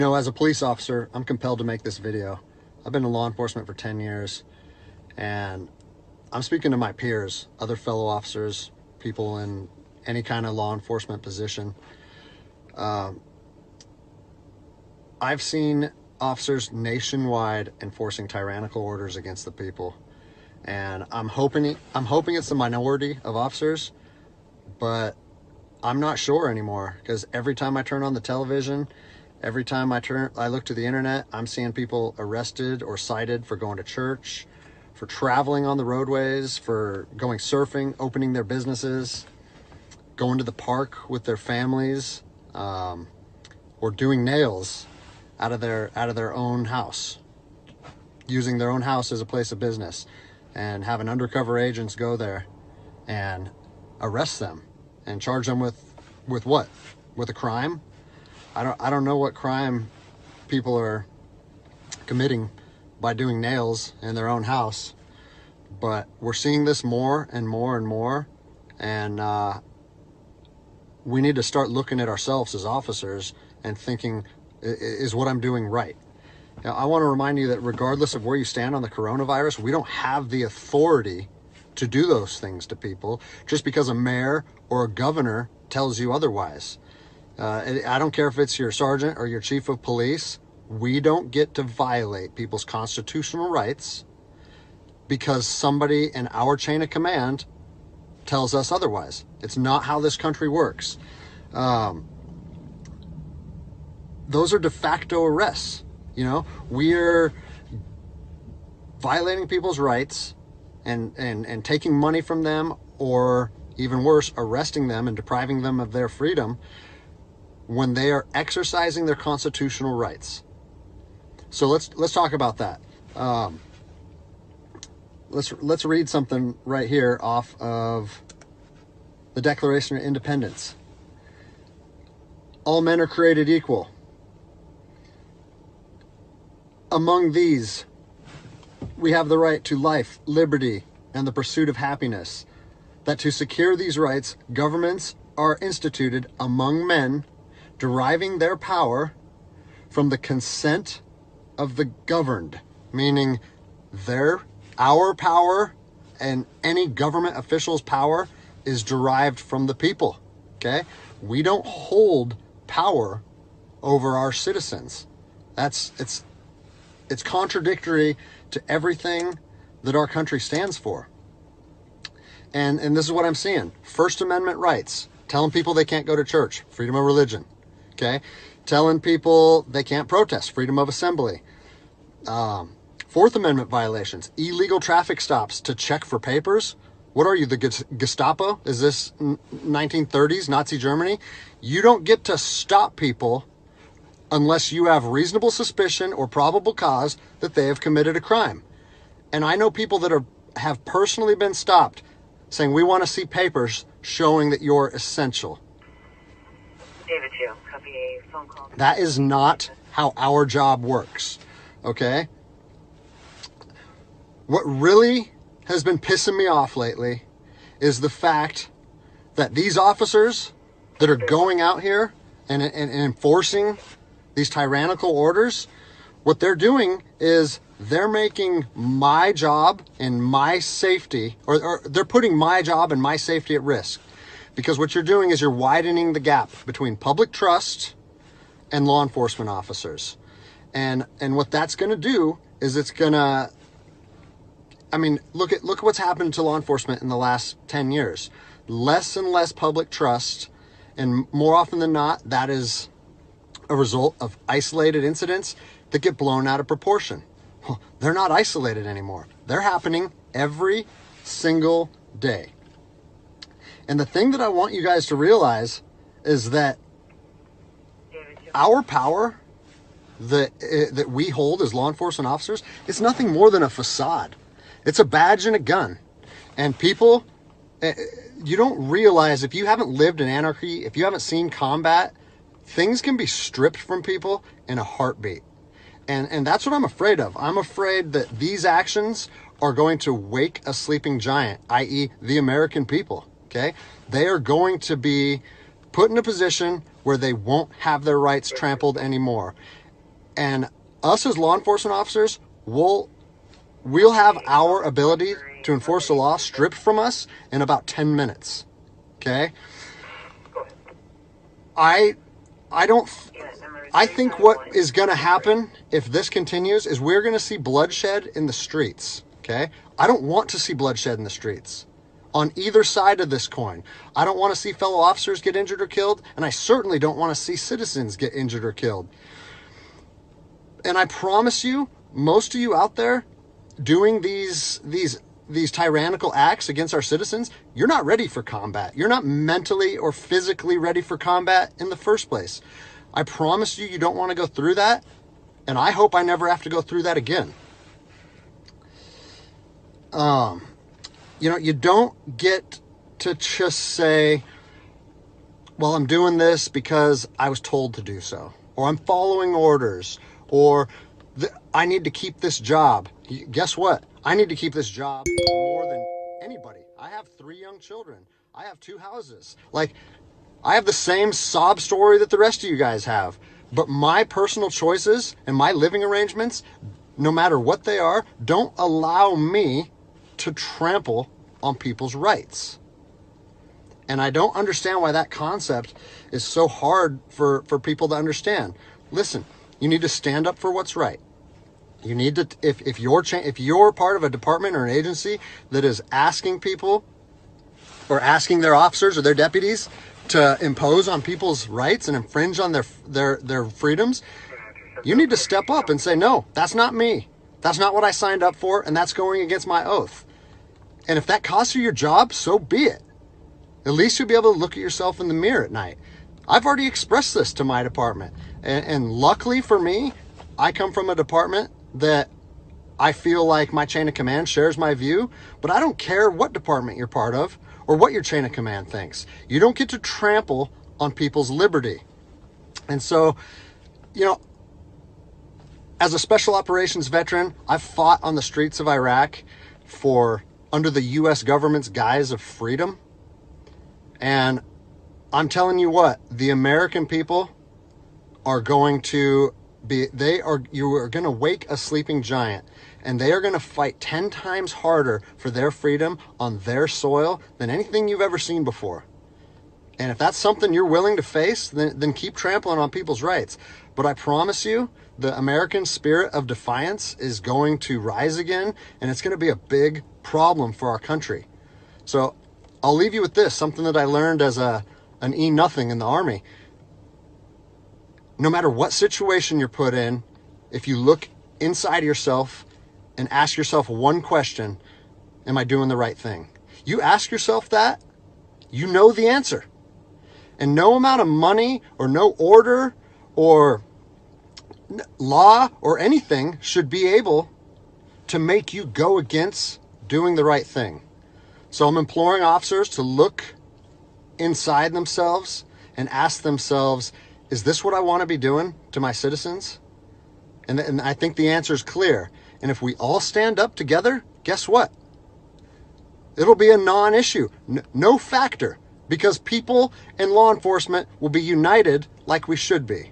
You know, as a police officer, I'm compelled to make this video. I've been in law enforcement for 10 years, and I'm speaking to my peers, other fellow officers, people in any kind of law enforcement position. I've seen officers nationwide enforcing tyrannical orders against the people, and I'm hoping it's the minority of officers, but I'm not sure anymore, because every time I turn on the television, every time I look to the internet, I'm seeing people arrested or cited for going to church, for traveling on the roadways, for going surfing, opening their businesses, going to the park with their families, or doing nails out of their own house, using their own house as a place of business, and having undercover agents go there and arrest them and charge them with what? With a crime? I don't know what crime people are committing by doing nails in their own house, but we're seeing this more and more and more, and we need to start looking at ourselves as officers and thinking, is what I'm doing right? Now, I want to remind you that regardless of where you stand on the coronavirus, we don't have the authority to do those things to people just because a mayor or a governor tells you otherwise. I don't care if it's your sergeant or your chief of police. We don't get to violate people's constitutional rights because somebody in our chain of command tells us otherwise. It's not how this country works. Those are de facto arrests. You know, we're violating people's rights and taking money from them, or even worse, arresting them and depriving them of their freedom when they are exercising their constitutional rights. So let's talk about that. Let's read something right here off of the Declaration of Independence. All men are created equal. Among these, we have the right to life, liberty, and the pursuit of happiness. That to secure these rights, governments are instituted among men, deriving their power from the consent of the governed, meaning our power and any government official's power is derived from the people. Okay? We don't hold power over our citizens. It's contradictory to everything that our country stands for. And this is what I'm seeing. First Amendment rights, telling people they can't go to church, freedom of religion. Okay? Telling people they can't protest, freedom of assembly. Fourth Amendment violations, illegal traffic stops to check for papers. What are you, the Gestapo? Is this 1930s Nazi Germany? You don't get to stop people unless you have reasonable suspicion or probable cause that they have committed a crime. And I know people that have personally been stopped saying, we want to see papers showing that you're essential. David 2, copy a phone call. That is not how our job works, okay? What really has been pissing me off lately is the fact that these officers that are going out here and enforcing these tyrannical orders, what they're doing is they're making my job and my safety, or they're putting my job and my safety at risk. Because what you're doing is you're widening the gap between public trust and law enforcement officers. And what that's going to do is it's going to, I mean, look at what's happened to law enforcement in the last 10 years. Less and less public trust, and more often than not, that is a result of isolated incidents that get blown out of proportion. They're not isolated anymore. They're happening every single day. And the thing that I want you guys to realize is that our power that we hold as law enforcement officers, it's nothing more than a facade. It's a badge and a gun. And people, you don't realize, if you haven't lived in anarchy, if you haven't seen combat, things can be stripped from people in a heartbeat. And that's what I'm afraid of. I'm afraid that these actions are going to wake a sleeping giant, i.e. the American people, okay? They are going to be put in a position where they won't have their rights trampled anymore. And us as law enforcement officers, we'll have our ability to enforce the law stripped from us in about 10 minutes. Okay? I don't... I think what is going to happen if this continues is we're going to see bloodshed in the streets. Okay? I don't want to see bloodshed in the streets on either side of this coin. I don't want to see fellow officers get injured or killed, and I certainly don't want to see citizens get injured or killed. And I promise you, most of you out there doing these tyrannical acts against our citizens, you're not ready for combat. You're not mentally or physically ready for combat in the first place. I promise you, you don't want to go through that, and I hope I never have to go through that again. You don't get to just say, well, I'm doing this because I was told to do so, or I'm following orders, or I need to keep this job. Guess what? I need to keep this job more than anybody. I have 3 young children. I have 2 houses. Like, I have the same sob story that the rest of you guys have. But my personal choices and my living arrangements, no matter what they are, don't allow me to trample on people's rights. And I don't understand why that concept is so hard for people to understand. Listen, you need to stand up for what's right. You need to, if you're part of a department or an agency that is asking people or asking their officers or their deputies to impose on people's rights and infringe on their freedoms, you need to step up and say, no, that's not me. That's not what I signed up for, and that's going against my oath. And if that costs you your job, so be it. At least you'll be able to look at yourself in the mirror at night. I've already expressed this to my department. And luckily for me, I come from a department that I feel like my chain of command shares my view, but I don't care what department you're part of or what your chain of command thinks. You don't get to trample on people's liberty. And so, as a special operations veteran, I've fought on the streets of Iraq under the U.S. government's guise of freedom. And I'm telling you what, the American people are going to you are going to wake a sleeping giant, and they are going to fight 10 times harder for their freedom on their soil than anything you've ever seen before. And if that's something you're willing to face, then keep trampling on people's rights. But I promise you, the American spirit of defiance is going to rise again, and it's going to be a big problem for our country. So I'll leave you with this, something that I learned as an E-nothing in the Army. No matter what situation you're put in, if you look inside yourself and ask yourself one question, am I doing the right thing? You ask yourself that, you know the answer. And no amount of money or no order or law or anything should be able to make you go against doing the right thing. So I'm imploring officers to look inside themselves and ask themselves, is this what I want to be doing to my citizens? And I think the answer is clear. And if we all stand up together, guess what? It'll be a non-issue, no factor, because people and law enforcement will be united like we should be.